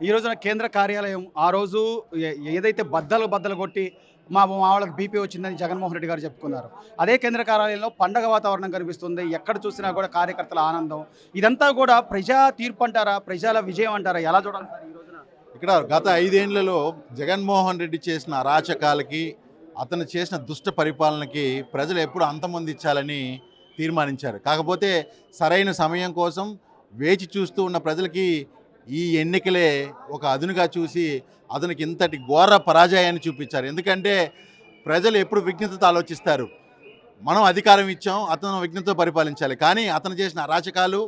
ఈ రోజున కేంద్ర కార్యాలయం ఆ రోజు ఏదైతే బద్దలు కొట్టి మా వాళ్ళకి బీపీ వచ్చిందని జగన్మోహన్ రెడ్డి గారు చెప్పుకున్నారు. అదే కేంద్ర కార్యాలయంలో పండగ వాతావరణం కనిపిస్తుంది. ఎక్కడ చూసినా కూడా కార్యకర్తల ఆనందం. ఇదంతా కూడా ప్రజా తీర్పు అంటారా, ప్రజల విజయం అంటారా? ఎలా చూడాలి సార్ ఈ రోజున? ఇక్కడ గత 5 ఏళ్లలో జగన్మోహన్ రెడ్డి చేసిన అరాచకాలకి, అతను చేసిన దుష్ట పరిపాలనకి ప్రజలు ఎప్పుడు అంతమొందించాలని తీర్మానించారు. కాకపోతే సరైన సమయం కోసం వేచి చూస్తూ ఉన్న ప్రజలకి ఈ ఎన్నికలే ఒక అదునుగా చూసి అతనికి ఇంతటి ఘోర పరాజయాన్ని చూపించారు. ఎందుకంటే ప్రజలు ఎప్పుడు విజ్ఞతతో ఆలోచిస్తారు. మనం అధికారం ఇచ్చాం, అతను విజ్ఞతతో పరిపాలించాలి. కానీ అతను చేసిన అరాచకాలు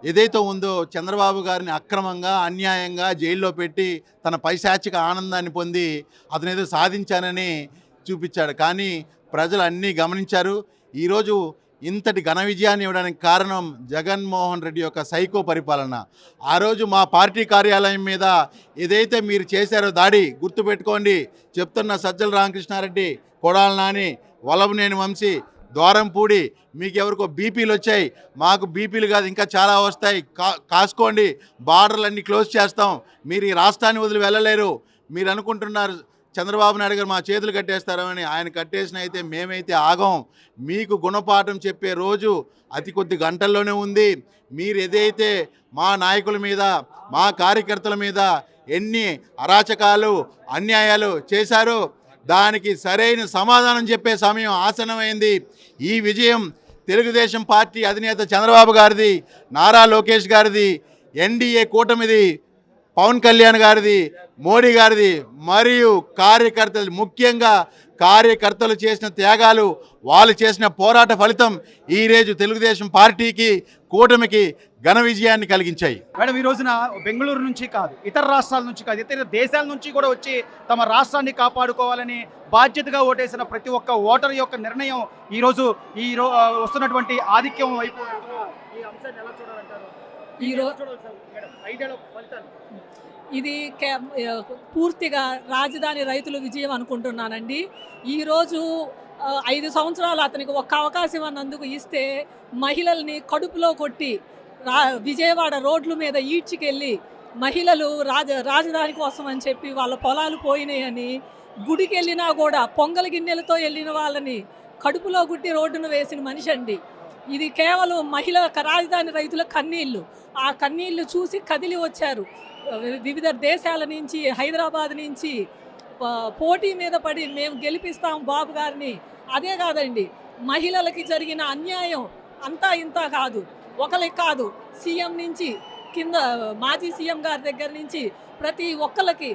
ఏదైతే ఉందో, చంద్రబాబు గారిని అక్రమంగా అన్యాయంగా జైల్లో పెట్టి తన పైశాచిక ఆనందాన్ని పొంది అతను ఏదో సాధించానని చూపించాడు. కానీ ప్రజలు అన్నీ గమనించారు. ఈరోజు ఇంతటి ఘన విజయాన్ని ఇవ్వడానికి కారణం జగన్మోహన్ రెడ్డి యొక్క సైకో పరిపాలన. ఆ రోజు మా పార్టీ కార్యాలయం మీద ఏదైతే మీరు చేశారో దాడి గుర్తుపెట్టుకోండి. చెప్తున్న సజ్జల రామకృష్ణారెడ్డి, కొడాల నాని, వల్లభనేని వంశీ, ద్వారంపూడి, మీకు ఎవరికో బీపీలు వచ్చాయి, మాకు బీపీలు కాదు ఇంకా చాలా వస్తాయి, కాసుకోండి, బార్డర్లన్నీ క్లోజ్ చేస్తాం, మీరు ఈ రాష్ట్రాన్ని వదిలి వెళ్ళలేరు. మీరు అనుకుంటున్నారు చంద్రబాబు నాయుడు గారు మా చేతులు కట్టేస్తారని. ఆయన కట్టేసిన అయితే మేమైతే ఆగం. మీకు గుణపాఠం చెప్పే రోజు అతి కొద్ది గంటల్లోనే ఉంది. మీరు ఏదైతే మా నాయకుల మీద, మా కార్యకర్తల మీద ఎన్ని అరాచకాలు అన్యాయాలు చేశారో దానికి సరైన సమాధానం చెప్పే సమయం ఆసన్నమైంది. ఈ విజయం తెలుగుదేశం పార్టీ అధినేత చంద్రబాబు గారిది, నారా లోకేష్ గారిది, ఎన్డీఏ కూటమిది, పవన్ కళ్యాణ్ గారిది, మోడీ గారిది, మరియు కార్యకర్తలు, ముఖ్యంగా కార్యకర్తలు చేసిన త్యాగాలు, వాళ్ళు చేసిన పోరాట ఫలితం ఈరోజు తెలుగుదేశం పార్టీకి, కూటమికి ఘన విజయాన్ని కలిగించాయి. మేడం, ఈ రోజున బెంగళూరు నుంచి కాదు, ఇతర రాష్ట్రాల నుంచి కాదు, ఇతర దేశాల నుంచి కూడా వచ్చి తమ రాష్ట్రాన్ని కాపాడుకోవాలని బాధ్యతగా ఓటేసిన ప్రతి ఒక్క ఓటర్ యొక్క నిర్ణయం ఈరోజు వస్తున్నటువంటి ఆధిక్యం వైపు ఈ అంశాన్ని ఎలా చూడాలంటారు? ఇది పూర్తిగా రాజధాని రైతుల విజయం అనుకుంటున్నానండి. ఈరోజు 5 సంవత్సరాలు అతనికి ఒక్క అవకాశం అన్నందుకు ఇస్తే మహిళల్ని కడుపులో కొట్టి విజయవాడ రోడ్ల మీద ఈడ్చికెళ్ళి మహిళలు రాజధాని కోసం అని చెప్పి వాళ్ళ పొలాలు పోయినాయని గుడికి వెళ్ళినా కూడా పొంగల్ గిన్నెలతో వెళ్ళిన వాళ్ళని కడుపులో గుట్టి రోడ్డును వేసిన మనిషి అండి. ఇది కేవలం రాజధాని రైతుల కన్నీళ్ళు. ఆ కన్నీళ్లు చూసి కదిలి వచ్చారు. వివిధ దేశాల నుంచి, హైదరాబాద్ నుంచి పోటీ మీద పడి మేము గెలిపిస్తాం బాబు గారిని. అదే కాదండి, మహిళలకి జరిగిన అన్యాయం అంతా ఇంత కాదు, ఒకరికి కాదు, సీఎం నుంచి కింద మాజీ సీఎం గారి దగ్గర నుంచి ప్రతి ఒక్కరికి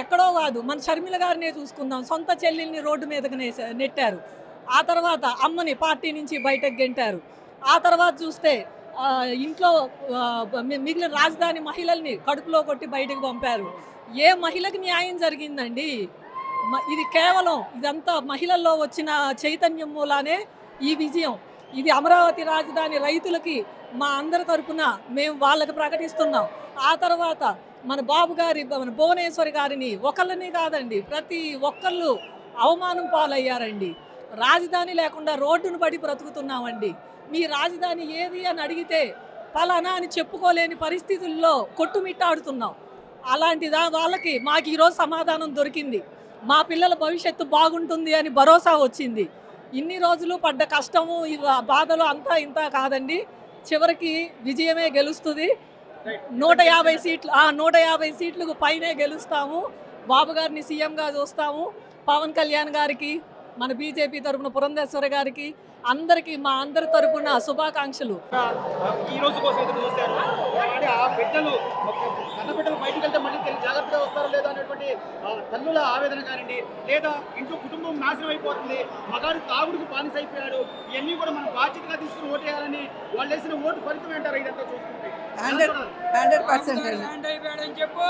ఎక్కడో కాదు. మన షర్మిల గారినే చూసుకుందాం, సొంత చెల్లెల్ని రోడ్డు మీదకి నెట్టారు. ఆ తర్వాత అమ్మని పార్టీ నుంచి బయటకు గెంటారు. ఆ తర్వాత చూస్తే ఇంట్లో మిగిలిన రాజధాని మహిళల్ని కడుపులో కొట్టి బయటకు పంపారు. ఏ మహిళకి న్యాయం జరిగిందండి? ఇది కేవలం ఇదంతా మహిళల్లో వచ్చిన చైతన్యం మూలానే ఈ విజయం. ఇది అమరావతి రాజధాని రైతులకి మా అందరి తరపున మేము వాళ్ళకి ప్రకటిస్తున్నాం. ఆ తర్వాత మన బాబు గారి, మన భువనేశ్వరి గారిని ఒకళ్ళని కాదండి, ప్రతి ఒక్కళ్ళు అవమానం పాలయ్యారండి. రాజధాని లేకుండా రోడ్డును పడి బ్రతుకుతున్నామండి. మీ రాజధాని ఏది అని అడిగితే పలానా అని చెప్పుకోలేని పరిస్థితుల్లో కొట్టుమిట్టాడుతున్నాం. అలాంటి వాళ్ళకి మాకు ఈరోజు సమాధానం దొరికింది. మా పిల్లల భవిష్యత్తు బాగుంటుంది అని భరోసా వచ్చింది. ఇన్ని రోజులు పడ్డ కష్టము, బాధలు అంతా ఇంత కాదండి. చివరికి విజయమే గెలుస్తుంది. 150 సీట్లు 150 సీట్లకు పైనే గెలుస్తాము. బాబు గారిని సీఎంగా చూస్తాము. పవన్ కళ్యాణ్ గారికి, మన బీజేపీ తరపున పురంధేశ్వరి గారికి, అందరికీ మా అందరి తరపున శుభాకాంక్షలు. ఈ రోజు కోసం ఎదురు చూస్తారు. ఆ బిడ్డలు బయటికి వెళ్తే మళ్ళీ జాగ్రత్తగా వస్తారో లేదో అనేటువంటి తల్లుల ఆవేదన కానివ్వండి, లేదా ఇంట్లో కుటుంబం నాశనం అయిపోతుంది, మగాడు తాగుడికి బానిస అయిపోయాడు, ఇవన్నీ కూడా మనం బాధ్యతగా తీసుకుని ఓటేయాలని వాళ్ళు వేసిన ఓటు ఫలితం ఏంటారు? ఇదంతా చూసుకుంటే 100% చెప్పు.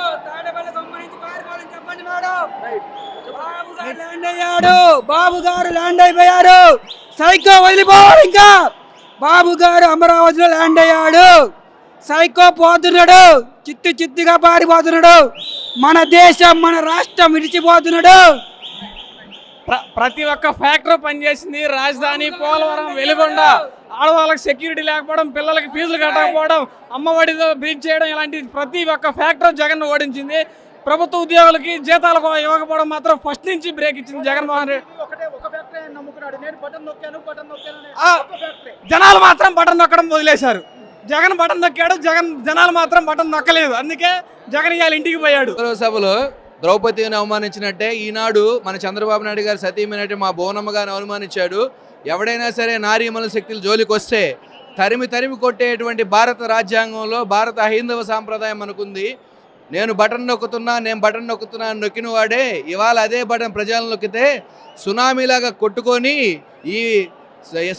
చెప్పండి మేడం, బాబు గారు ల్యాండ్ అయిపోయారు. సైకో వదిలిపోవాలి. ఇంకా బాబు గారు అమరావతిలో ల్యాండ్ అయ్యాడు. సైకో పోతున్నాడు, చిత్తుగా పారిపోతున్నాడు. మన దేశం, మన రాష్ట్రం విడిచిపోతున్నాడు. ప్రతి ఒక్క ఫ్యాక్టరీ పనిచేసింది. రాజధాని, పోలవరం, వెలుగొండ ఆడవాళ్ళకి సెక్యూరిటీ లేకపోవడం, పిల్లలకి ఫీజులు కట్టకపోవడం, అమ్మఒడితో బ్రీచ్ చేయడం, ఇలాంటి ప్రతి ఒక్క ఫ్యాక్టర్ జగన్ ఓడించింది. ప్రభుత్వ ఉద్యోగులకి జీతాలు ఇవ్వకపోవడం మాత్రం ఫస్ట్ నుంచి బ్రేక్ ఇచ్చింది జగన్మోహన్ రెడ్డి. జనాలు మాత్రం బటన్ నొక్కడం వదిలేశారు. జగన్ బటన్ నొక్కాడు, జనాలు మాత్రం బటన్ నొక్కలేదు. అందుకే జగన్ ఇవాళ ఇంటికి పోయాడు. సభలో ద్రౌపదిని అవమానించినట్టే ఈనాడు మన చంద్రబాబు నాయుడు గారు సతీమైనట్టు మా భువనమ్మ గారిని అవమానించాడు. ఎవడైనా సరే నారీమణుల శక్తులు జోలికి వస్తే తరిమి కొట్టేటువంటి భారత రాజ్యాంగంలో భారత హైందవ సాంప్రదాయం అనుకుంది. నేను బటన్ నొక్కుతున్నా అని నొక్కిన వాడే ఇవాళ అదే బటన్ ప్రజలను నొక్కితే సునామీలాగా కొట్టుకొని ఈ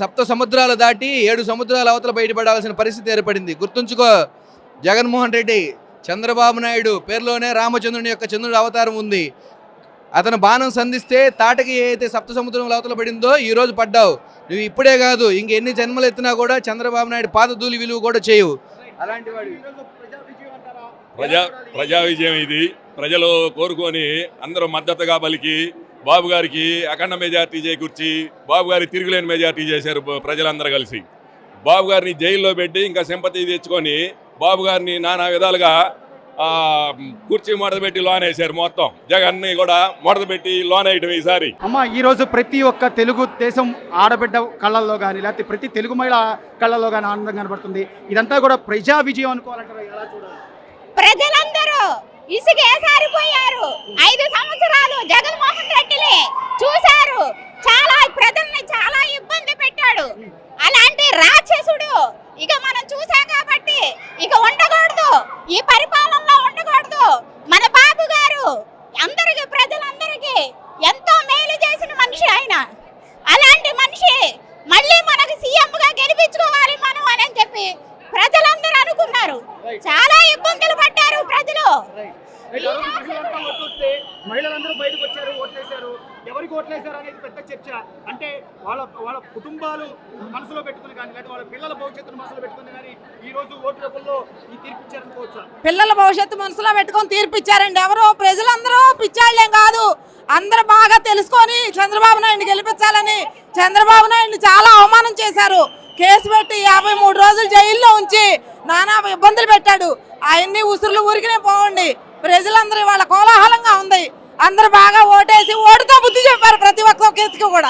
సప్త సముద్రాలు దాటి 7 సముద్రాల అవతల బయటపడాల్సిన పరిస్థితి ఏర్పడింది. గుర్తుంచుకో జగన్మోహన్ రెడ్డి, చంద్రబాబు నాయుడు పేరులోనే రామచంద్రుని యొక్క చంద్రుడి అవతారం ఉంది. అతను బాణం సంధిస్తే తాటకి ఏదైతే సప్త సముద్రం అవతల పడిందో ఈరోజు పడ్డావు. నువ్వు ఇప్పుడే కాదు ఇంకెన్ని జన్మలు ఎత్తినా కూడా చంద్రబాబు నాయుడు పాదధూళి విలువ కూడా చేయవు. అలాంటి వాడు ప్రజా విజయం ఇది. ప్రజలు కోరుకొని అందరూ మద్దతుగా పలికి బాబు గారికి అఖండ మెజార్టీ చేకూర్చి బాబు గారి తిరుగులేని మెజార్టీ చేశారు ప్రజలందరూ కలిసి. బాబు గారిని జైల్లో పెట్టి ఇంకా సింపతి తెచ్చుకొని బాబు గారిని నానా విధాలుగా కుర్చీ మొదలుపెట్టి లోన్ వేశారు. మొత్తం జగన్ని కూడా మొదలుపెట్టి లోన్ వేయటం ఈసారి. అమ్మ, ఈరోజు ప్రతి ఒక్క తెలుగు దేశం ఆడబిడ్డ కళ్ళల్లో కానీ లేకపోతే ప్రతి తెలుగు మహిళ కళ్ళల్లో కానీ ఆనందం కనబడుతుంది. ఇదంతా కూడా ప్రజా విజయం అనుకోవాలంటారు. ఎలా చూడాలి? ప్రజలందరూ ఇసుకేసారిపోయారు. 5 సంవత్సరాలు జగన్మోహన్ రెడ్డిని చూశారు. ప్రజల్ని చాలా ఇబ్బంది పెట్టాడు. అలాంటి రాక్షసుడు ఇక మనం చూసాం కాబట్టి ఇక ఉండకూడదు, ఈ పరిపాలనలో ఉండకూడదు. మన బాబు గారు అందరికి ప్రజలందరికీ ఎంతో మేలు చేసిన మనిషి ఆయన. అలాంటి మనిషి మళ్ళీ మనకు సీఎం గా గెలిపించుకోవాలి మనం అని చెప్పి ప్రజలందరూ అనుకున్నారు. చాలా ఇబ్బందులు పడ్డారు ప్రజలు. మహిళలందరూ బయటకు వచ్చారు, ఓట్లేశారు. ఎవరికి ఓట్లేశారు అనేది పెద్ద చర్చ. అంటే వాళ్ళ కుటుంబాలు మనసులో పెట్టుకుని కానీ లేదా వాళ్ళ పిల్లల భవిష్యత్తును మనసులో పెట్టుకుని కానీ ఈ రోజు ఓటు రూపంలో ఈ తీర్పు ఇచ్చారనుకోవచ్చా? పిల్లల భవిష్యత్తు మనసులో పెట్టుకొని తీర్పు ఇచ్చారండి. ఎవరో ప్రజలందరూ పిచ్చాళ్ళేం కాదు, అందరూ బాగా తెలుసుకొని చంద్రబాబు నాయుడు గెలిపించాలని చంద్రబాబు నాయుడు చాలా అవమానం చేశారు. కేసు పెట్టి 53 రోజులు జైల్లో ఉంచి నానా ఇబ్బందులు పెట్టాడు. ఆయన్ని ఉసురులు ఊరికినే పోవండి. ప్రజలందరూ వాళ్ళ కోలాహలంగా ఉంది. అందరూ బాగా ఓటేసి ఓటుతో బుద్ధి చెప్పారు ప్రతి ఒక్క కేసుకి కూడా.